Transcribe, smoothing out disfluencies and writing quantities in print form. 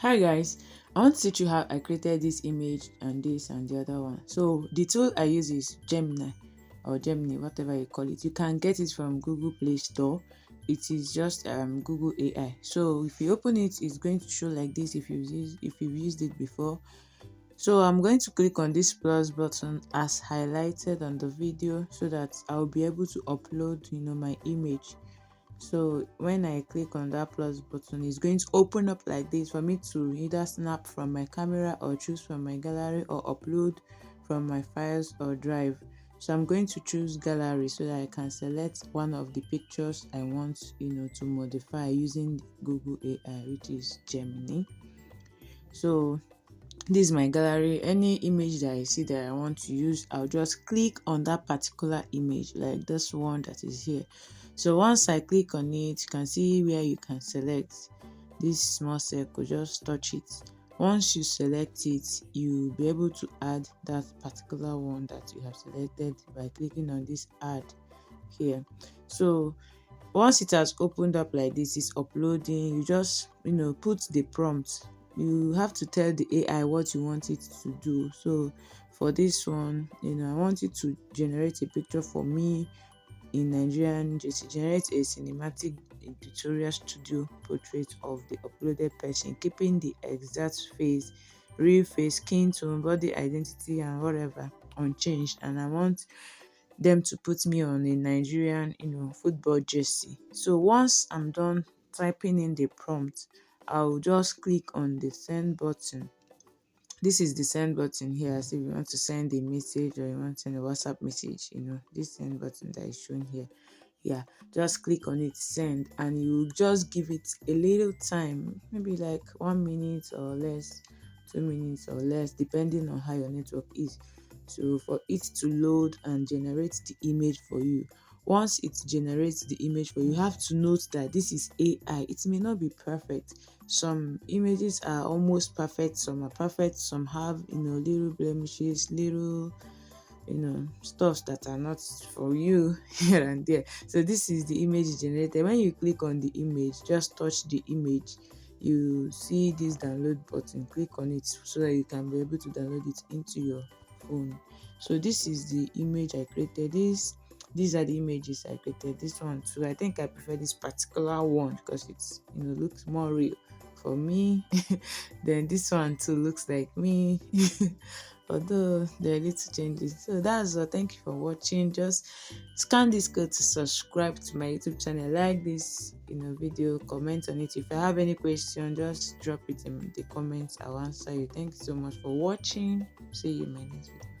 Hi guys, I want to teach you how I created this image and this and the other one. So the tool I use is Gemini or Gemini, whatever you call it. You can get it from Google Play Store. It is just Google AI. So if you open it, it's going to show like this if you've used it before. So I'm going to click on this plus button as highlighted on the video so that I'll be able to upload my image. So when I click on that plus button, it's going to open up like this for me to either snap from my camera or choose from my gallery or upload from my files or drive. So I'm going to choose gallery so that I can select one of the pictures I want to modify using Google AI, which is Gemini. So this is my gallery. Any image that I see that I want to use, I'll just click on that particular image, like this one that is here. So once I click on it, you can see where you can select this small circle. Just touch it. Once you select it, you'll be able to add that particular one that you have selected by clicking on this add here. So once it has opened up like this, it's uploading. You just put the prompt. You have to tell the AI what you want it to do. So for this one, I want it to generate a picture for me in Nigerian, just generate a cinematic tutorial studio portrait of the uploaded person, keeping the exact face, real face, skin tone, body identity, and whatever unchanged. And I want them to put me on a Nigerian, football jersey. So once I'm done typing in the prompt, I'll just click on the send button. This is the send button here. So if you want to send a message or you want to send a WhatsApp message, this send button that is shown here. Yeah, just click on it, send, and you just give it a little time, maybe like 1 minute or less, 2 minutes or less, depending on how your network is. So for it to load and generate the image for you. Once it generates the image for you, you have to note that this is AI. It may not be perfect. Some images are almost perfect, some are perfect, some have little blemishes, little stuffs that are not for you here and there. So this is the image generated. When you click on the image, just touch the image, you see this download button. Click on it so that you can be able to download it into your phone. So this is the image I created. These are the images I created. This one too, I think I prefer this particular one because it's looks more real for me. Then this one too looks like me. Although there are little changes. So that's all. Thank you for watching. Just scan this code to subscribe to my YouTube channel. Like this video, comment on it. If you have any question, just drop it in the comments. I'll answer you. Thanks so much for watching. See you in my next video.